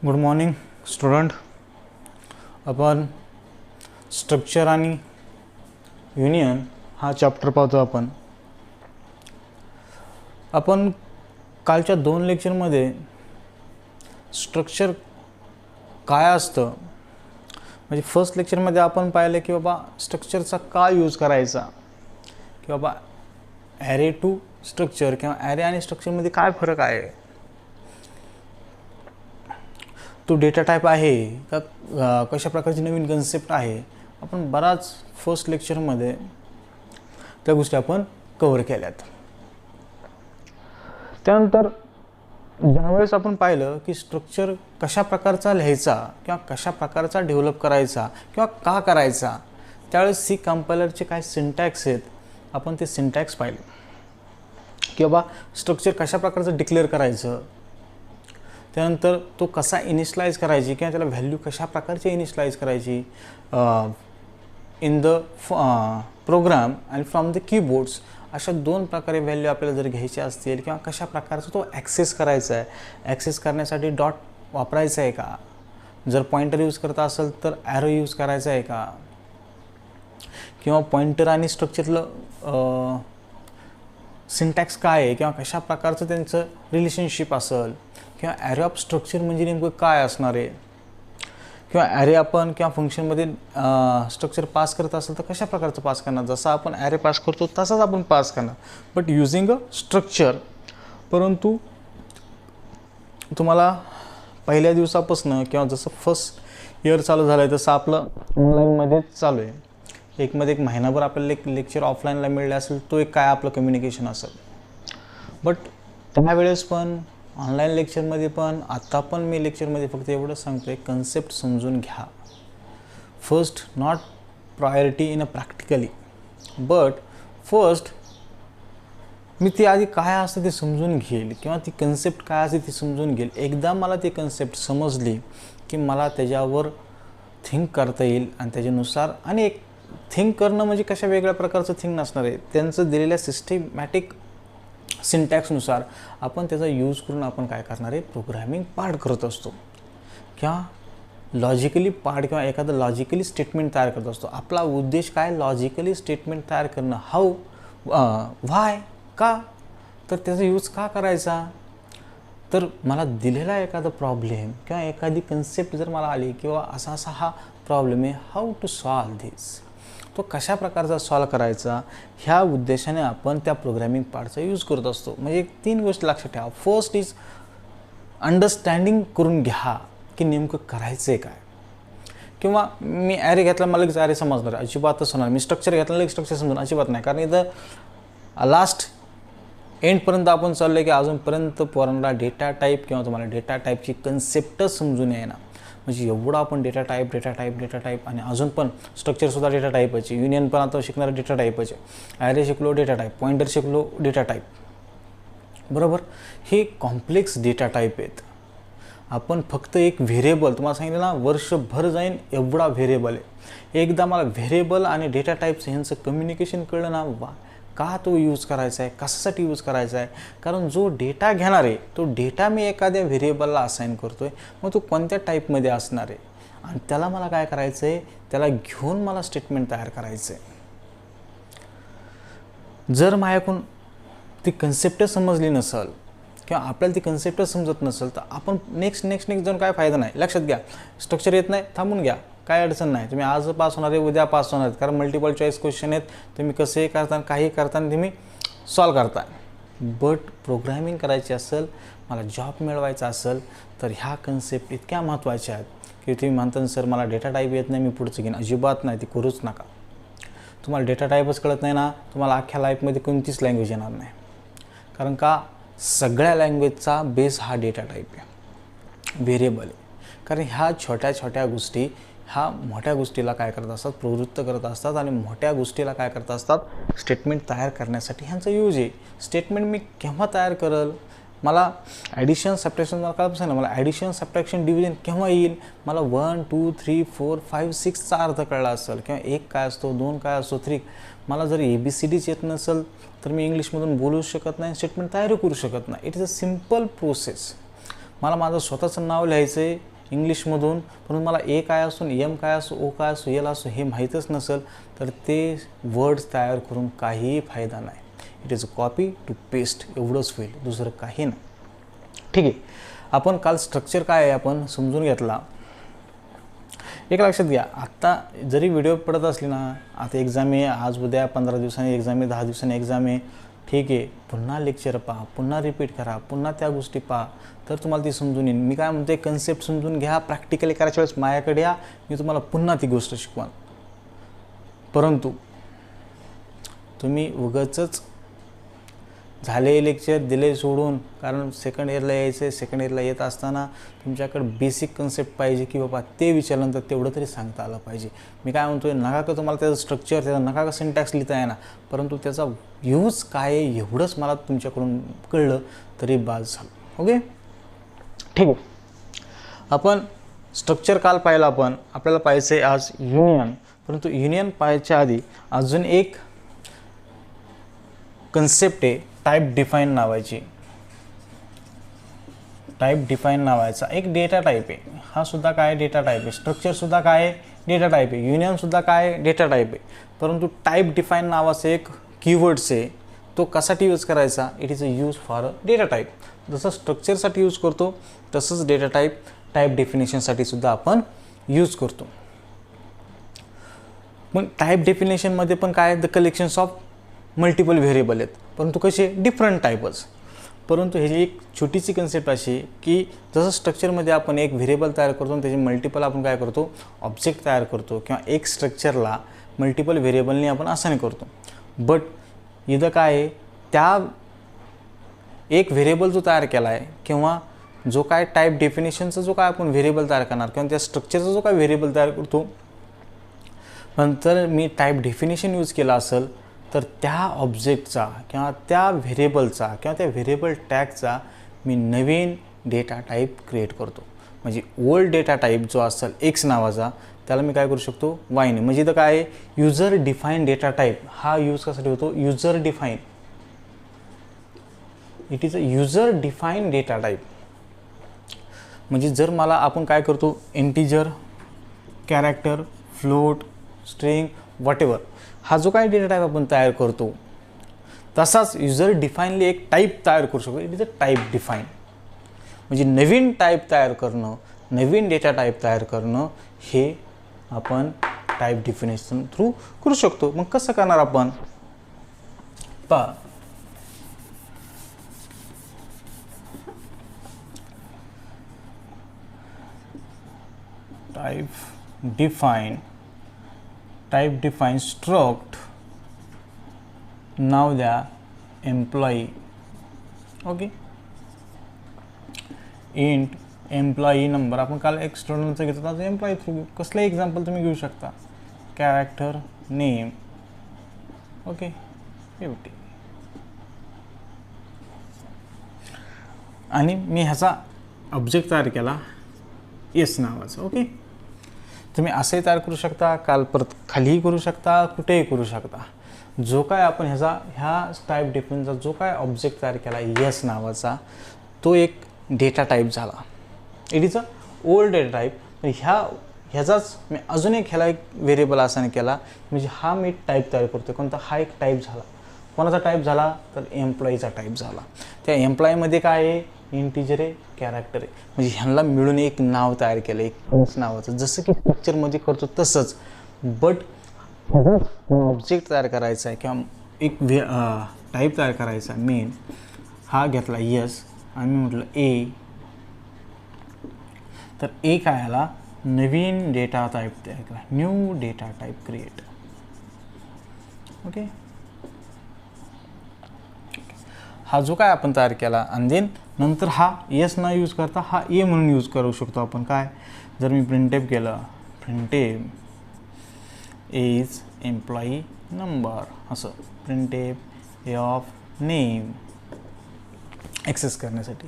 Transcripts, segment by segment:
Good morning student. आपण structure आणि union हा चॅप्टर पाहतो. आपण कालच्या 2 लेक्चरमध्ये स्ट्रक्चर काय असतं, म्हणजे फर्स्ट लेक्चरमध्ये आपण पाहिलं की बाबा स्ट्रक्चरचा का यूज करायचा, की बाबा ॲरे टू स्ट्रक्चर किंवा ॲरे आणि स्ट्रक्चरमध्ये काय फरक आहे, तो डेटा टाईप आहे का, कशा प्रकारची नवीन कन्सेप्ट आहे. आपण बराच फर्स्ट लेक्चरमध्ये त्या गोष्टी आपण कव्हर केल्यात. त्यानंतर ज्यावेळेस आपण पाहिलं की स्ट्रक्चर कशा प्रकारचा लिहायचा किंवा कशा प्रकारचा डेव्हलप करायचा किंवा का करायचा, त्यावेळेस सी कंपायलरचे काय सिंटॅक्स आहेत आपण ते सिंटॅक्स पाहिले, की बाबा स्ट्रक्चर कशा प्रकारचं डिक्लेअर करायचं, त्यानंतर तो कसा इनिशलाइज करायची किंवा त्याला व्हॅल्यू कशा प्रकारची इनिशलाइज करायची इन द प्रोग्राम आणि फ्रॉम द कीबोर्ड्स. अशा 2 प्रकारे व्हॅल्यू आपल्याला जर घ्यायची असतील किंवा कशा प्रकारचा तो ॲक्सेस करायचा आहे, ॲक्सेस करण्यासाठी डॉट वापरायचा आहे का, जर पॉईंटर यूज करता असेल तर ॲरो यूज करायचा आहे का, किंवा पॉईंटर आणि स्ट्रक्चरलं सिंटॅक्स काय आहे किंवा कशा प्रकारचं त्यांचं रिलेशनशिप असेल, किंवा ॲरे ऑफ स्ट्रक्चर म्हणजे नेमकं काय असणार आहे, किंवा ॲरे आपण किंवा फंक्शनमध्ये स्ट्रक्चर पास करत असेल तर कशा प्रकारचं पास करणार, जसं आपण ॲरे पास करतो तसाच आपण पास करणार बट युजिंग अ स्ट्रक्चर. परंतु तुम्हाला पहिल्या दिवसापासून किंवा जसं फर्स्ट इयर चालू झालं आहे तसं आपलं ऑनलाईनमध्येच चालू आहे. एक महिनाभर आपल्याला एक लेक्चर ऑफलाईनला मिळले असेल, तो एक काय आपलं कम्युनिकेशन असेल. बट त्यावेळेस पण ऑनलाईन लेक्चरमध्ये पण आत्ता पण मी लेक्चरमध्ये फक्त एवढंच सांगतो आहे, कन्सेप्ट समजून घ्या. First not priority in a practically, but first मी ती आधी काय असतं ते समजून घेईल किंवा ती कन्सेप्ट काय असते ती समजून घेईल. एकदा मला ती कन्सेप्ट समजली की मला त्याच्यावर थिंक करता येईल आणि त्याच्यानुसार, आणि एक थिंक करणं म्हणजे कशा वेगळ्या प्रकारचं थिंक नसणार आहे, त्यांचं दिलेल्या सिस्टेमॅटिक सिंटॅक्सनुसार आपण त्याचा यूज करून आपण काय करणार आहे, प्रोग्रामिंग पार्ट करत असतो किंवा लॉजिकली पार्ट किंवा एखादं लॉजिकली स्टेटमेंट तयार करत असतो. आपला उद्देश काय, लॉजिकली स्टेटमेंट तयार करणं. हाऊ, व्हाय, का, तर त्याचा यूज का करायचा, तर मला दिलेला एखादा प्रॉब्लेम किंवा एखादी कन्सेप्ट जर मला आली किंवा असा असा हा प्रॉब्लेम आहे, हाऊ टू सॉल्व धिस, तो कशा प्रकारचा सॉल्व करायचा, ह्या उद्देशाने आपण त्या प्रोग्रामिंग पार्टचा यूज करत असतो. म्हणजे 3 गोष्टी लक्षात ठेवा. फर्स्ट इज अंडरस्टँडिंग करून घ्या की नेमकं करायचं आहे काय. किंवा मी ॲरे घेतला मला लगेच ॲरे समजणार, अजिबातच होणार. मी स्ट्रक्चर घेतलं लगेच स्ट्रक्चर समजणार, अजिबात नाही. कारण इथं लास्ट एंडपर्यंत आपण चाललो आहे की अजूनपर्यंत पोरांना डेटा टाईप किंवा तुम्हाला डेटा टाईपची कन्सेप्टच समजून येईना. म्हणजे एवढं आपण डेटा टाईप आणि अजून पण स्ट्रक्चरसुद्धा डेटा टाईपची, युनियन पण आता शिकणारं डेटा टाईपचे, ॲरे शिकलो डेटा टाईप, पॉईंटर शिकलो डेटा टाईप, बरोबर. हे कॉम्प्लेक्स डेटा टाईप आहेत. आपण फक्त एक व्हेरिएबल, तुम्हाला सांगितलं ना वर्षभर जाईन एवढा व्हेरिएबल आहे. एकदा मला व्हेरिएबल आणि डेटा टाईपचं ह्यांचं कम्युनिकेशन कळलं ना, वा, का तो यूज करायचा आहे, कशासाठी यूज करायचा आहे. कारण जो डेटा घेणार आहे तो डेटा मी एखाद्या व्हेरिएबलला असाइन करतो आहे, मग तो कोणत्या टाईपमध्ये असणार आहे आणि त्याला मला काय करायचं आहे, त्याला घेऊन मला स्टेटमेंट तयार करायचं आहे. जर माझ्याकडून ती कन्सेप्टच समजली नसेल किंवा आपल्याला ती कन्सेप्टच समजत नसेल तर आपण नेक्स्ट जाऊन काय फायदा नाही. लक्षात घ्या, स्ट्रक्चर येत नाही थांबून घ्या, काय अडचण नाही. तुम्ही आज पास होणार आहे, उद्या पास होणार आहेत, कारण मल्टिपल चॉईस क्वेश्चन आहेत. तुम्ही कसेही करता, काही करताना तुम्ही सॉल्व करता. बट प्रोग्रामिंग करायची असेल, मला जॉब मिळवायचा असेल तर ह्या कन्सेप्ट इतक्या महत्त्वाच्या आहेत की तुम्ही म्हणता सर मला डेटा टाईप येत नाही, मी पुढचं घेईन. अजिबात नाही, ती करूच नका. तुम्हाला डेटा टाईपच कळत नाही ना, तुम्हाला अख्ख्या लाईफमध्ये कोणतीच लँग्वेज येणार नाही. कारण का, सगळ्या लँग्वेजचा बेस हा डेटा टाईप आहे, व्हेरिएबल आहे. कारण ह्या छोट्या गोष्टी ह्या मोठ्या गोष्टीला काय करत असतात, प्रवृत्त करत असतात, आणि मोठ्या गोष्टीला काय करत असतात, स्टेटमेंट तयार करण्यासाठी ह्यांचा यूज आहे. स्टेटमेंट मी केव्हा तयार करेल, मला ॲडिशन सबट्रॅक्शन मला कळत ना, मला ॲडिशन सबट्रॅक्शन डिव्हिजन केव्हा येईल, मला 1 2 3 4 5 6चा अर्थ कळला असेल किंवा 1 काय असतो, 2 काय असतो, 3. मला जर ABCDच येत नसेल तर मी इंग्लिशमधून बोलू शकत नाही, स्टेटमेंट तयार करू शकत नाही. It is a simple process. मला माझं स्वतःचं नाव लिहायचं आहे इंग्लिशमधून, परंतु मला ए काय असो, एम काय असो, ओ काय असो, एल असो हे माहीतच नसेल तर ते वर्ड्स तयार करून काहीही फायदा नाही. It is a copy to paste, एवढंच होईल, दुसरं काही नाही. ठीक आहे, आपण काल स्ट्रक्चर काय आहे आपण समजून घेतला. एक लक्षात घ्या, आत्ता जरी व्हिडिओ पडत असली ना, आता एक्झाम आहे, आज उद्या 15 दिवसांनी एक्झाम आहे, 10 दिवसांनी एक्झाम आहे, ठीक आहे, पुन्हा लेक्चर पहा, पुन्हा रिपीट करा, पुन्हा त्या गोष्टी पहा, तर तुम्हाला ती समजून येईल. मी काय म्हणते, कन्सेप्ट समजून घ्या, प्रॅक्टिकली करायच्या वेळेस माझ्याकडे या, मी तुम्हाला पुन्हा ती गोष्ट शिकवाल. परंतु तुम्ही उगाचच झाले लेक्चर दिले सोडून, कारण सेकंड इयरला यायचं आहे, सेकंड इयरला येत असताना तुमच्याकडे बेसिक कन्सेप्ट पाहिजे की बाबा ते विचारल्यानंतर तेवढं तरी सांगता आलं पाहिजे. मी काय म्हणतो, नका का तुम्हाला त्याचं स्ट्रक्चर, त्याचा नका का सिंटॅक्स लिहिता आहे ना, परंतु त्याचा यूज काय आहे एवढंच मला तुमच्याकडून कळलं तरी बास झालं. ओके, ठीक आहे. आपण स्ट्रक्चर काल पाहिलं, आपल्याला पाहायचं आहे आज युनियन. परंतु युनियन पाहायच्या आधी अजून एक कन्सेप्ट आहे टाईप डिफाईन नावाची. टाईप डिफाईन नावाचा एक डेटा टाईप आहे. हा सुद्धा काय डेटा टाईप आहे. स्ट्रक्चरसुद्धा काय डेटा टाईप आहे. युनियनसुद्धा काय डेटा टाईप आहे. परंतु टाईप डिफाईन नावाचं एक कीवर्ड्स आहे, तो कशासाठी यूज करायचा, it is a use for a data type. जसं स्ट्रक्चरसाठी यूज करतो तसंच डेटा टाईप डेफिनेशनसाठी सुद्धा आपण यूज करतो. मग टाईप डेफिनेशनमध्ये पण काय, the collections of multiple variable आहेत, परंतु कसे डिफरंट टाईपच. परंतु ह्याची एक छोटीशी कन्सेप्ट अशी की जसं स्ट्रक्चरमध्ये आपण एक व्हेरिएबल तयार करतो आणि त्याचे मल्टिपल आपण काय करतो, ऑब्जेक्ट तयार करतो, किंवा एक स्ट्रक्चरला मल्टिपल व्हेरिएबलने आपण असाइन करतो. बट इथं काय आहे, त्या एक व्हेरिएबल जो तयार केला आहे किंवा जो काय टाईप डेफिनेशनचा जो काय आपण व्हेरिएबल तयार करणार किंवा त्या स्ट्रक्चरचा जो काय व्हेरिएबल तयार करतो, नंतर मी टाईप डेफिनेशन यूज केला असेल तर त्या ऑब्जेक्टचा किंवा त्या व्हेरिएबलचा किंवा त्या व्हेरिएबल टॅगचा मी नवीन डेटा टाईप क्रिएट करतो. म्हणजे ओल्ड डेटा टाईप जो असेल एक्स नावाचा, त्याला मी काय करू शकतो वायने. म्हणजे इथं काय आहे, युजर डिफाईन डेटा टाईप. हा यूज कशासाठी होतो, user define. It is a user define data type. म्हणजे जर मला आपण काय करतो, integer, character, float, string, whatever, हा जो काय डेटा टाईप आपण तयार करतो तसाच युजर डिफाईनली एक टाईप तयार करू शकतो. It is a type define. म्हणजे नवीन टाईप तयार करणं, नवीन डेटा टाईप तयार करणं हे आपण टाईप डेफिनेशन थ्रू करू शकतो. मग कसं करणार आपण पहा. टाईप डिफाईन स्ट्रक्ट, नाव द्या employee. Okay, int employee number. आपण काल एक स्टुडंटचं घेतो, तर एम्प्लॉई थ्रू कसलं एक्झाम्पल तुम्ही घेऊ शकता, कॅरेक्टर नेम. ओके, 50. आणि मी ह्याचा ऑब्जेक्ट तयार केला येस नावाचं. ओके, तुम्ही असंही तयार करू शकता, काल परत खालीही करू शकता, कुठेही करू शकता. जो काय आपण ह्या टाईप डिफाईनचा जो काय ऑब्जेक्ट तयार केला येस नावाचा, तो एक डेटा टाईप झाला. It is a old data type. ह्याचाच मी अजून एक ह्याला एक व्हेरिएबल असाइन केला, म्हणजे हा मी टाईप तयार करतो. कोणता, हा एक टाईप झाला. कोणाचा टाईप झाला तर एम्प्लॉईचा टाईप झाला. त्या एम्प्लॉईमध्ये काय आहे, इंटिजर आहे, कॅरेक्टर आहे. म्हणजे ह्यांना मिळून एक नाव तयार केलं, एक नावाचं, जसं की स्ट्रक्चरमध्ये करतो तसंच. बट ह्याचाच ऑब्जेक्ट तयार करायचा आहे किंवा एक टाईप तयार करायचा आहे. मेन हा घेतला येस आणि मी म्हटलं ए, तर ए काय आला, नवीन डेटा टाईप तयार केला, new data type create. Okay, हा जो काय आपण तयार केला आणि देन नंतर हा येस न यूज करता हा ए म्हणून यूज करू शकतो आपण. काय, जर मी प्रिंटेप केलं, प्रिंटेप इज एम्प्लॉई नंबर, असं प्रिंटेप ए ऑफ नेम ॲक्सेस करण्यासाठी.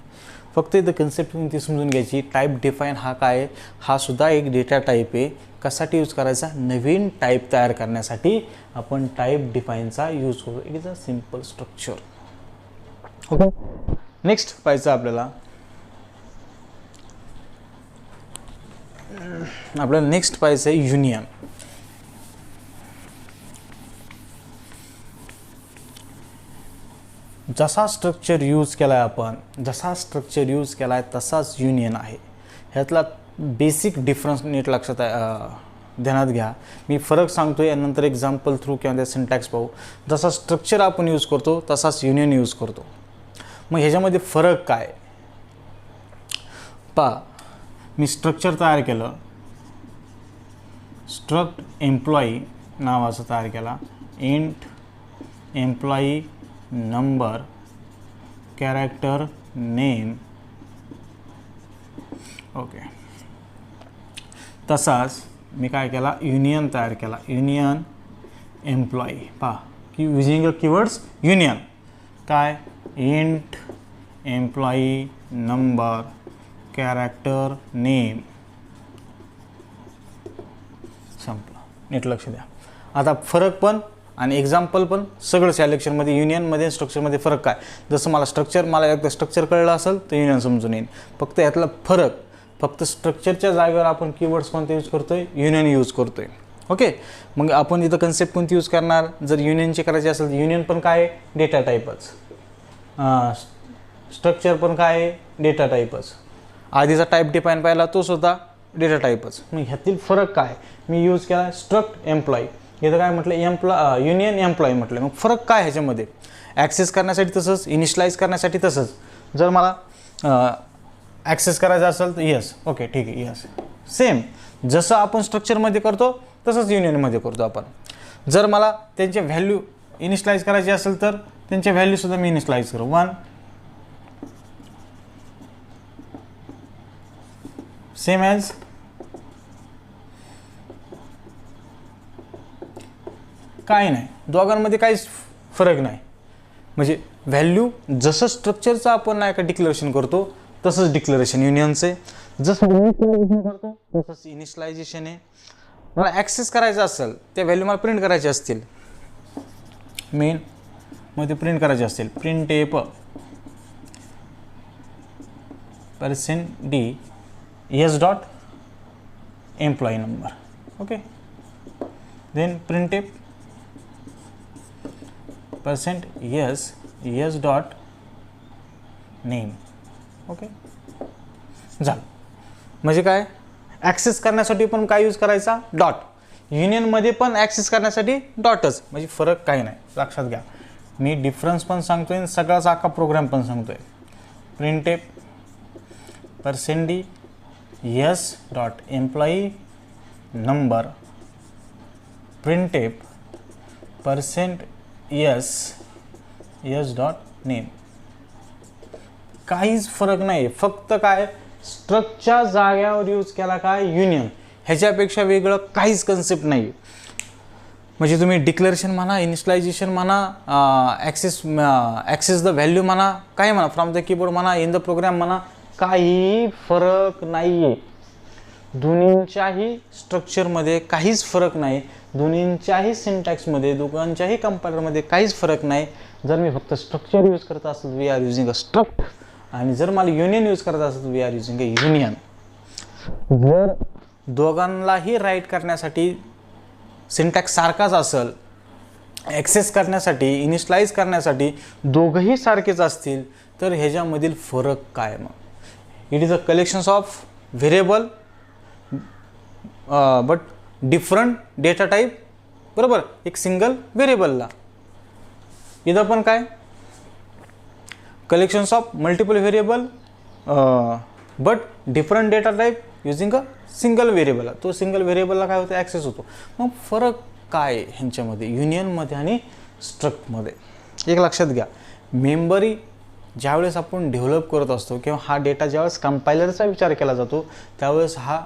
फक्त इथं कन्सेप्ट ती समजून घ्यायची. टाईप डिफाईन हा काय, हा सुद्धा एक डेटा टाईप आहे. कशासाठी यूज करायचा, नवीन टाईप तयार करण्यासाठी आपण टाईप डिफाईनचा यूज करू. It is a simple structure. Okay, next पाहायचं आपल्याला आपल्याला नेक्स्ट पाहायचं आहे युनियन. जसा स्ट्रक्चर यूज केला आहे आपण, जसा स्ट्रक्चर यूज केला आहे तसाच युनियन आहे. ह्यातला बेसिक डिफरन्स नीट लक्षात ध्यानात घ्या. मी फरक सांगतो आहे, नंतर एक्झाम्पल थ्रू किंवा त्या सिंटॅक्स पाहू. जसा स्ट्रक्चर आपण यूज करतो तसाच युनियन यूज करतो. मग ह्याच्यामध्ये फरक काय पहा. मी स्ट्रक्चर तयार केलं, स्ट्रक्ट एम्प्लॉई नावाचं तयार केला. Int employee number character name. Okay. तसाच मी काय केला, युनियन तयार केला. युनियन एम्प्लॉई पहा की युजिंग कीवर्ड्स युनियन. काय, int employee number character name. संपलं. नीट लक्ष द्या. आता फरक पण आणि एक्झाम्पल पण सगळं सिलेक्शनमध्ये युनियनमध्ये स्ट्रक्चरमध्ये फरक काय. जसं मला एकदा स्ट्रक्चर कळलं असेल तर युनियन समजून येईल. फक्त यातला फरक, फक्त स्ट्रक्चरच्या जागेवर आपण कीवर्ड्स कोणते यूज करतोय, युनियन यूज करतोय. ओके. मग आपण इथं कन्सेप्ट कोणती यूज करणार. जर युनियनची करायची असेल तर युनियन पण काय आहे, डेटा टाईपच. स्ट्रक्चर पण काय आहे, डेटा टाईपच. आधीचा टाईप डिफाईन पाहिला तो सुद्धा डेटा टाईपच. मग ह्यातील फरक काय, मी यूज केला स्ट्रक्ट एम्प्लॉई. इथं काय म्हटलं, युनियन एम्प्लॉई म्हटलं. मग फरक काय ह्याच्यामध्ये, ॲक्सेस करण्यासाठी तसंच, इनिशलाइज करण्यासाठी तसंच. जर मला ॲक्सेस करायचा असेल तर यस, ओके ठीक आहे, यस. सेम जसं आपण स्ट्रक्चरमध्ये करतो तसंच युनियनमध्ये करतो आपण. जर मला त्यांचे व्हॅल्यू इनिशलाइज करायची असेल तर त्यांचे व्हॅल्यूसुद्धा मी इनिशलाइज करू. 1 सेम ॲज काही नाही, दोघांमध्ये काहीच फरक नाही. म्हणजे व्हॅल्यू जसं स्ट्रक्चरचं आपण नाही का डिक्लेरेशन करतो तसंच डिक्लेरेशन युनियनचे. जसं इनिशियलायझेशन करतो तसंच इनिशियलायझेशन आहे. मला ॲक्सेस करायचं असेल, त्या व्हॅल्यू मला प्रिंट करायचे असतील, मेनमध्ये प्रिंट करायचे असतील, printf %d yes dot employee number. Okay. Then printf %yes dot name. Okay. झालं. म्हणजे काय, ॲक्सेस करण्यासाठी पण काय यूज करायचा, डॉट. युनियनमध्ये पण ॲक्सेस करण्यासाठी डॉटच. म्हणजे फरक काही नाही, लक्षात घ्या. मी डिफरन्स पण सांगतोय आणि सगळाच अख्खा प्रोग्राम पण सांगतोय. Printf %d yes dot employee number printf %yes dot name. काहीच फरक नाही. फक्त काय, स्ट्रक्चरच्या जाग्यावर यूज केला काय, युनियन. ह्याच्यापेक्षा वेगळं काहीच कन्सेप्ट नाही. म्हणजे तुम्ही डिक्लेरेशन म्हणा, इनिशियलायझेशन म्हणा, ॲक्सेस द व्हॅल्यू म्हणा, काय म्हणा, फ्रॉम द कीबोर्ड म्हणा, इन द प्रोग्राम म्हणा, काही फरक नाही आहे. दोन्हींच्याही स्ट्रक्चरमध्ये काहीच फरक नाही. दोन्हींच्याही सिंटॅक्समध्ये, दोघांच्याही कंपायलरमध्ये काहीच फरक नाही. जर मी फक्त स्ट्रक्चर यूज करत असेल we are using a struct, आणि जर मला युनियन यूज करत असेल तर we are using a union. जर दोघांनाही राईट करण्यासाठी सिंटॅक्स सारखाच असेल, ॲक्सेस करण्यासाठी, इनिशियलाइज करण्यासाठी दोघंही सारखेच असतील तर ह्याच्यामधील फरक काय. मग it is a collections of variable but different data type. बरोबर, एक सिंगल व्हेरिएबलला. इथं पण काय, collections of multiple variable but different data type using a single व्हेरिएबलला. तो सिंगल व्हेरिएबलला काय होतं, ॲक्सेस होतो. मग फरक काय ह्यांच्यामध्ये, युनियनमध्ये आणि स्ट्रक्टमध्ये. एक लक्षात घ्या, मेमरी ज्यावेळेस आपण डेव्हलप करत असतो किंवा हा डेटा ज्यावेळेस कंपायलरचा विचार केला जातो त्यावेळेस हा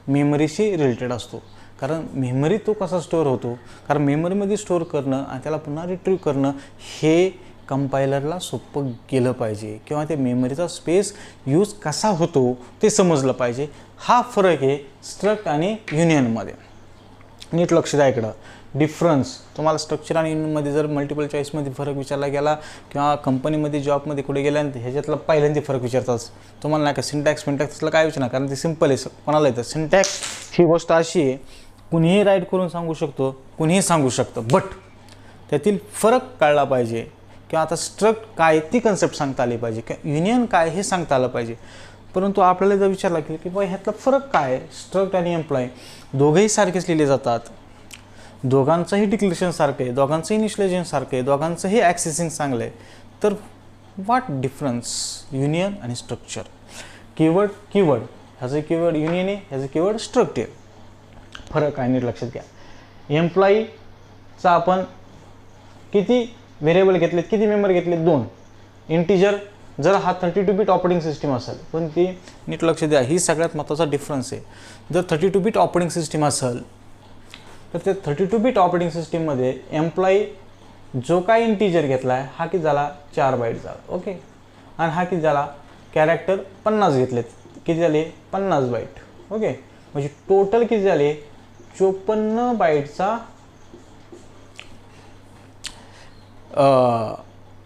मेमरीशी रिलेटेड असतो. कारण मेमरी तो कसा स्टोअर होतो, कारण मेमरीमध्ये स्टोअर करणं आणि त्याला पुन्हा रिट्रीव्ह करणं हे कंपायलरला सोपं गेलं पाहिजे किंवा ते मेमरीचा स्पेस यूज कसा होतो ते समजलं पाहिजे. हा फरक आहे स्ट्रक्ट आणि युनियनमध्ये. नीट लक्ष द्या इकडं. डिफरन्स तुम्हाला स्ट्रक्चर आणि युनियनमध्ये जर मल्टिपल चॉईसमध्ये फरक विचारला गेला किंवा कंपनीमध्ये जॉबमध्ये कुठे गेल्यानंतर ह्याच्यातला पहिल्यांदा फरक विचारतात तुम्हाला नाही का सिंटॅक्स फिंटॅक्सला काय विचारणार कारण ते सिम्पल आहे कोणाला येतं सिंटॅक्स ही गोष्ट अशी आहे कुणीही राईट करून सांगू शकतो कुणीही सांगू शकतं बट त्यातील फरक कळला पाहिजे किंवा आता स्ट्रक्ट काय ती कन्सेप्ट सांगता आली पाहिजे किंवा युनियन काय हे सांगता आलं पाहिजे परंतु आपल्याला जर विचारला की बाबा ह्यातला फरक काय आहे स्ट्रक्ट आणि एम्प्लॉय दोघंही सारखेच लिहिले जातात दोघांचंही डिक्लेरेशन सारखं आहे दोघांचंही इनिशियलायझेशन सारखं आहे दोघांचंही ॲक्सेसिंग चांगलं आहे तर व्हॉट डिफरन्स युनियन आणि स्ट्रक्चर कीवर्ड ह्याचं कीवर्ड युनियन आहे ह्याचं कीवर्ड स्ट्रक्ट आहे फरक आहे नीट लक्षात घ्या एम्प्लॉईचा आपण किती व्हेरिएबल घेतलेत किती मेंबर घेतलेत 2 इंटिजर जर हा 32 बिट ऑपरेटिंग सिस्टीम असेल पण ती नीट लक्ष द्या ही सगळ्यात महत्त्वाचा डिफरन्स आहे जर 32 बिट ऑपरेटिंग सिस्टीम असेल तर ते 32 बिट ऑपरेटिंग सिस्टीममध्ये एम्प्लॉई जो काय इंटिजर घेतला आहे हा किती झाला 4 बाईट झाला ओके आणि हा किती झाला कॅरेक्टर 50 घेतलेत किती झाले 50 बाईट ओके म्हणजे टोटल किती झाले 54 बाईटचा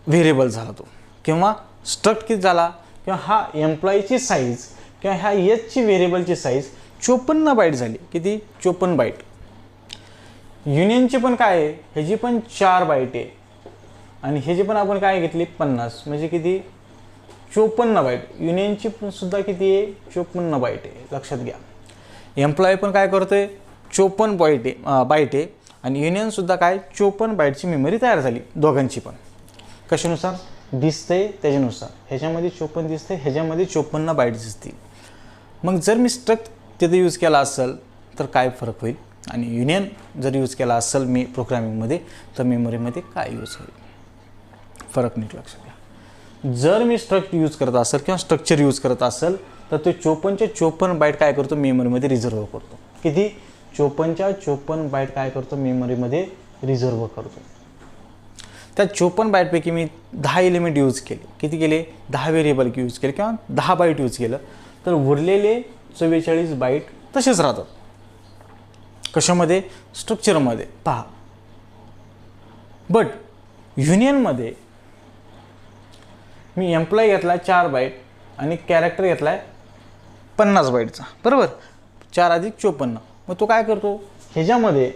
व्हेरिएबल झाला तो किंवा स्ट्रक्ट किती झाला किंवा हा एम्प्लॉईची साईज किंवा ह्या एचची व्हेरिएबलची साईज 54 बाईट झाली किती 54 बाईट युनियनची पण काय आहे ह्याची पण 4 बाईट आहे आणि ह्याची पण आपण काय घेतली 50 म्हणजे किती 54 बाईट युनियनची पण सुद्धा किती आहे 54 बाईट आहे लक्षात घ्या एम्प्लॉई पण काय करतोय 54 बाईट आहे आणि युनियनसुद्धा काय 54 बाईटची मेमरी तयार झाली दोघांची पण कशानुसार दिसते त्याच्यानुसार ह्याच्यामध्ये 54 दिसते ह्याच्यामध्ये 54 बाईट दिसतील मग जर मी स्ट्रक्ट तिथे यूज केला असेल तर काय फरक होईल आणि युनियन जर यूज केला असेल मी प्रोग्रामिंगमध्ये तर मेमरीमध्ये काय यूज होईल फरक नीट लक्षात घ्या जर मी स्ट्रक्ट यूज करत असेल किंवा स्ट्रक्चर यूज करत असेल तर तो 54च्या 54 बाईट काय करतो मेमरीमध्ये रिझर्व करतो किती 54च्या 54 बाईट काय करतो मेमरीमध्ये रिझर्व करतो त्या 54 बाईटपैकी मी 10 एलिमेंट यूज केले किती केले 10 व्हेरिएबल यूज केले किंवा 10 बाईट यूज केलं तर उरलेले 44 बाईट तसेच राहतात कशामध्ये स्ट्रक्चरमध्ये पहा बट युनियनमध्ये मी एम्प्लॉई घेतला 4 बाईट आणि कॅरेक्टर घेतला आहे 50 बाईटचा बरोबर 4 अधिक 54 मग तो काय करतो ह्याच्यामध्ये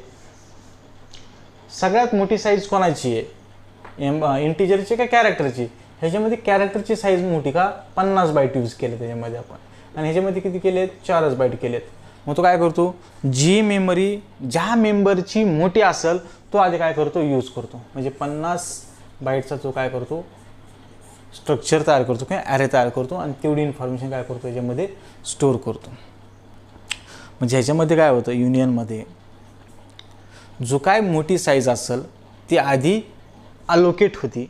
सगळ्यात मोठी साईज कोणाची आहे इंटिजरची का कॅरेक्टरची ह्याच्यामध्ये कॅरेक्टरची साईज मोठी का 50 बाईट यूज केले त्याच्यामध्ये आपण आणि ह्याच्यामध्ये किती केलेत 4च बाईट केलेत मग तो काय करतो जी मेमरी ज्या मेंबरची मोठी असेल तो आधी काय करतो यूज करतो म्हणजे 50 बाईटचा तो काय करतो स्ट्रक्चर तयार करतो किंवा ॲरे तयार करतो आणि तेवढी इन्फॉर्मेशन काय करतो याच्यामध्ये स्टोअर करतो म्हणजे ह्याच्यामध्ये काय होतं युनियनमध्ये जो काय मोठी साईज असेल ती आधी अलोकेट होती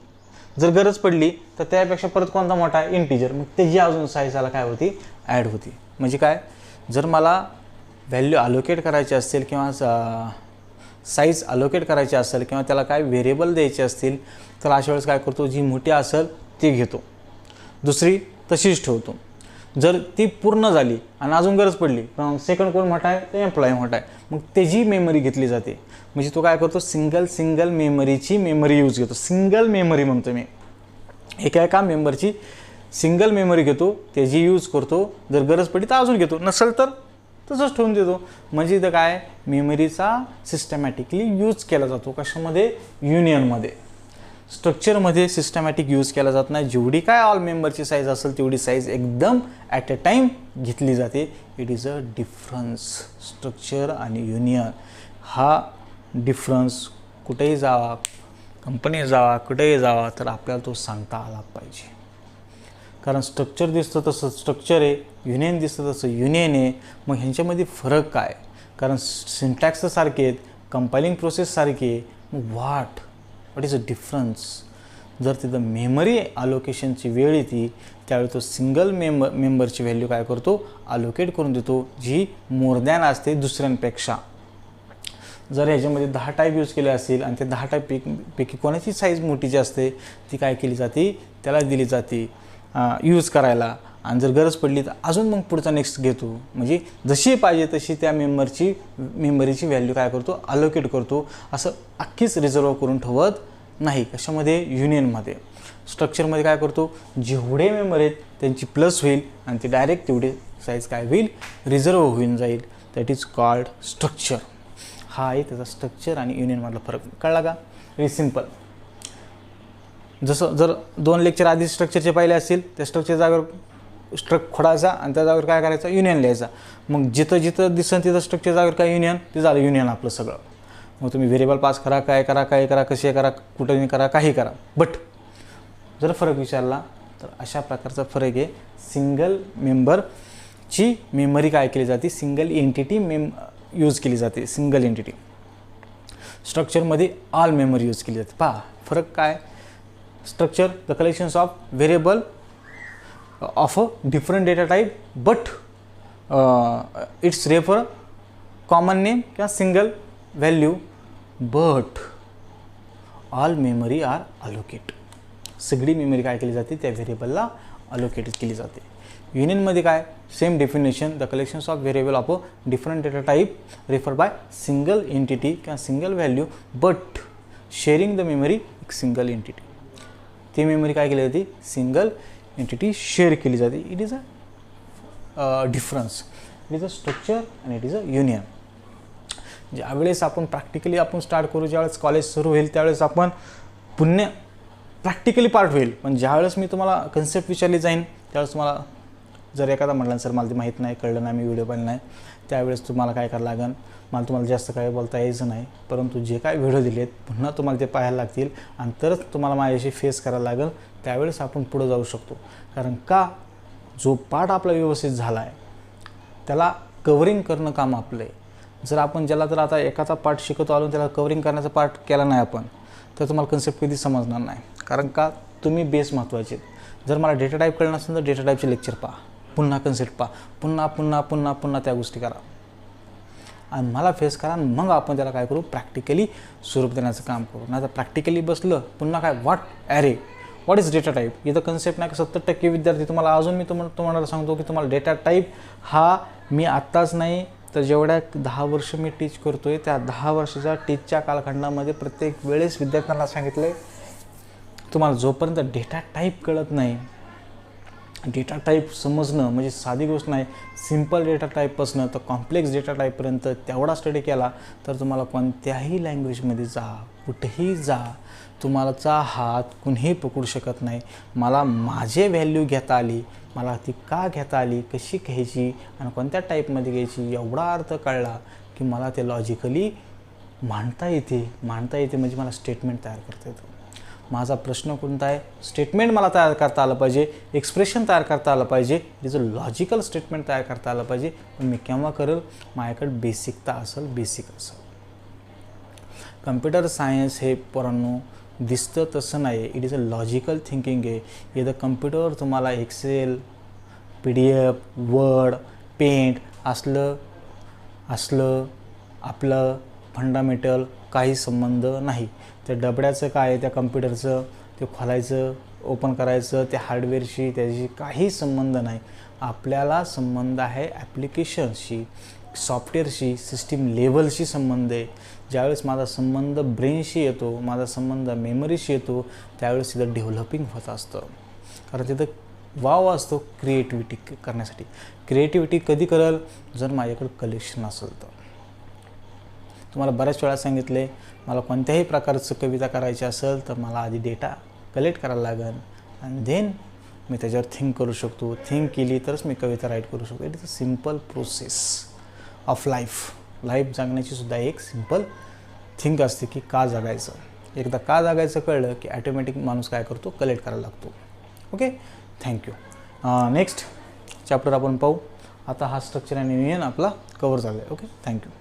जर गरज पडली तर त्यापेक्षा परत कोणता मोठा इंटिजर मग त्याची अजून साईजला काय होती ॲड होती म्हणजे काय जर मला व्हॅल्यू अलोकेट करायची असेल किंवा साईज अलोकेट करायची असेल किंवा त्याला काय व्हेरिएबल द्यायचे असतील तर अशा वेळेस काय करतो जी मोठी असेल ती घेतो दुसरी तशीच ठेवतो जर ती पूर्ण झाली आणि अजून गरज पडली पण सेकंड कोण मोठा आहे तर एम्प्लॉई मोठा आहे मग त्याची मेमरी घेतली जाते म्हणजे तो काय करतो सिंगल मेमरीची मेमरी यूज घेतो सिंगल मेमरी म्हणतो मी एका मेंबरची सिंगल मेमरी घेतो त्याची यूज करतो जर गरज पडली तर अजून घेतो नसेल तर तसंच ठेवून देतो म्हणजे इथं काय मेमरीचा सिस्टमॅटिकली यूज केला जातो कशामध्ये युनियनमध्ये स्ट्रक्चरमध्ये सिस्टमॅटिक यूज केला जात नाही जेवढी काय ऑल मेंबरची साईज असेल तेवढी साईज एकदम ॲट अ टाईम घेतली जाते it is a difference structure आणि युनियन हा डिफरन्स कुठेही जावा कंपनी जावा कुठेही जावा तर आपल्याला तो सांगता आला पाहिजे कारण स्ट्रक्चर दिसतं तसं स्ट्रक्चर आहे युनियन दिसतं तसं युनियन आहे मग ह्यांच्यामध्ये फरक काय कारण सिंटॅक्स सारखे आहेत कंपायलिंग प्रोसेस सारखी आहे मग व्हॉट इज अ डिफरन्स जर तिथं मेमरी अलोकेशनची वेळ येते त्यावेळी तो सिंगल मेंबरची व्हॅल्यू काय करतो अलोकेट करून देतो जी मोर दॅन असते दुसऱ्यांपेक्षा जर ह्याच्यामध्ये 10 टाईप यूज केले असतील आणि ते 10 टाईपपैकी कोणाची साईज मोठी जी असते ती काय केली जाते त्याला दिली जाते यूज करायला आणि जर गरज पडली तर अजून मग पुढचा नेक्स्ट घेतो. म्हणजे जशी पाहिजे तशी त्या मेमरीची व्हॅल्यू काय करतो, अलोकेट करतो. असं अख्खीच रिझर्व करून ठेवत नाही. कशामध्ये, युनियनमध्ये. स्ट्रक्चरमध्ये काय करतो, जेवढे मेंबर आहेत त्यांची प्लस होईल आणि ते डायरेक्ट तेवढे साईज काय होईल, रिझर्व होऊन जाईल. That is called structure. हा आहे त्याचा स्ट्रक्चर आणि युनियनमधला फरक. कळला का? Very simple. जसं जर 2 लेक्चर आधी स्ट्रक्चरचे पाहिले असतील, त्या स्ट्रक्चर जागेवर खोडायचा आणि त्या जागेवर काय करायचं, युनियन लिहायचा. मग जिथं जिथं दिसन तिथं स्ट्रक्चर जागेवर काय युनियन, ते झालं युनियन आपलं सगळं. मग तुम्ही व्हेरिएबल पास करा, काय करा, कसे करा, कुठेही करा, काही करा. बट जर फरक विचारला तर अशा प्रकारचा फरक आहे. सिंगल मेंबरची मेमरी काय केली जाते, सिंगल एंटिटी यूज केली जाते. Single entity. स्ट्रक्चरमध्ये ऑल मेमरी यूज केली जाते. पहा फरक काय. Structure the collections of variable of a different data type but it's refer common name किंवा single value but all memory are allocate. सगळी मेमरी काय केली जाते, त्या व्हेरिएबलला अलोकेट केली जाते. युनियनमध्ये काय, same definition. The collections of variable of a different data type refer by single entity किंवा single value but sharing the memory एक सिंगल एंटिटी. ती मेमरी काय केली जाते, सिंगल एंटिटी शेअर केली जाते. It is a difference. It is a structure आणि it is a union. ज्यावेळेस आपण प्रॅक्टिकली स्टार्ट करू, ज्यावेळेस कॉलेज सुरू होईल त्यावेळेस आपण पुन्हा प्रॅक्टिकली पार्ट होईल. पण ज्यावेळेस मी तुम्हाला कन्सेप्ट विचारली जाईन त्यावेळेस तुम्हाला जर एखादा म्हटलं सर मला ते माहीत नाही, कळलं नाही, मी व्हिडिओ पाहिला नाही, त्यावेळेस तुम्हाला काय करावं लागेल, मला तुम्हाला जास्त काय बोलता यायचं नाही. परंतु जे काय व्हिडिओ दिलेत पुन्हा तुम्हाला ते पाहायला लागतील आणि तरच तुम्हाला माझ्याशी फेस करायला लागेल. त्यावेळेस आपण पुढे जाऊ शकतो. कारण का, जो पार्ट आपला व्यवस्थित झाला आहे त्याला कव्हरिंग करणं काम आपलं आहे. जर आपण ज्याला तर आता एकाचा पार्ट शिकवतो आलो त्याला कव्हरिंग करण्याचा पार्ट केला नाही आपण तर तुम्हाला कन्सेप्ट कधी समजणार नाही. कारण का, तुम्ही बेस महत्त्वाचे. जर मला डेटा टाईप कळलं नसेल तर डेटा टाईपचे लेक्चर पहा, पुन्हा कन्सेप्ट पहा, पुन्हा त्या गोष्टी करा आणि मला फेस करा. मग आपण त्याला काय करू, प्रॅक्टिकली स्वरूप देण्याचं काम करू. नाही तर प्रॅक्टिकली बसलं पुन्हा काय, व्हॉट इज डेटा टाईप, इथं कन्सेप्ट नाही. 70% विद्यार्थी तुम्हाला अजून मी तुम्हाला सांगतो की तुम्हाला डेटा टाईप हा मी आत्ताच नाही तर जेवढ्या 10 वर्ष मी टीच करतो आहे त्या 10 वर्षाच्या टीचच्या कालखंडामध्ये प्रत्येक वेळेस विद्यार्थ्यांना सांगितलं आहे, तुम्हाला जोपर्यंत डेटा टाईप कळत नाही, डेटा टाईप समजणं म्हणजे साधी गोष्ट नाही. सिम्पल डेटा टाईपपासनं तर कॉम्प्लेक्स डेटा टाईपपर्यंत तेवढा स्टडी केला तर तुम्हाला कोणत्याही लँग्वेजमध्ये जा, कुठेही जा, तुम्हालाचा हात कुणीही पकडू शकत नाही. मला माझे व्हॅल्यू घेता आली, मला ती का घेता आली, कशी घ्यायची आणि कोणत्या टाईपमध्ये घ्यायची एवढा अर्थ कळला की मला ते लॉजिकली मांडता येते म्हणजे मला स्टेटमेंट तयार करता येतं. माझा प्रश्न कोणता आहे, स्टेटमेंट मला तयार करता आलं पाहिजे, एक्सप्रेशन तयार करता आलं पाहिजे, इज अ लॉजिकल स्टेटमेंट तयार करता आलं पाहिजे. पण मी केव्हा करेल, माझ्याकडे बेसिक असेल. कम्प्युटर सायन्स हे पोरांनो दिसतं तसं नाही, it is a logical thinking आहे. इथं कम्प्युटरवर तुम्हाला एक्सेल, PDF, वर्ड, पेंट असलं आपलं फंडामेंटल काही संबंध नाही. त्या डबड्याचं काय आहे, त्या कम्प्युटरचं ते खोलायचं, ओपन करायचं, त्या हार्डवेअरशी त्याची काही संबंध नाही. आपल्याला संबंध आहे ॲप्लिकेशन्सशी, सॉफ्टवेअरशी, सिस्टीम लेव्हलशी संबंध आहे. ज्यावेळेस माझा संबंध ब्रेनशी येतो, माझा संबंध मेमरीशी येतो, त्यावेळेस तिथं डेव्हलपिंग होत असतं. कारण तिथं वाव असतो क्रिएटिव्हिटी करण्यासाठी. क्रिएटिव्हिटी कधी करेल, जर माझ्याकडे कलेक्शन असेल तर. तुम्हाला बऱ्याच वेळा सांगितले, मला कोणत्याही प्रकारचं कविता करायची असेल तर मला आधी डेटा कलेक्ट करायला लागेल आणि देन मी त्याच्यावर थिंक करू शकतो. थिंक केली तरच मी कविता राईट करू शकतो. It is a simple process of life जगण्याची सुद्धा एक सिम्पल थिंक असते की का जगायचं. एकदा का जगायचं कळलं की ॲटोमॅटिक माणूस काय करतो, कलेक्ट करायला लागतो. Okay, thank you. नेक्स्ट चॅप्टर आपण पाहू. आता हा स्ट्रक्चर आणि युनियन आपला कवर झाला आहे. Okay, thank you.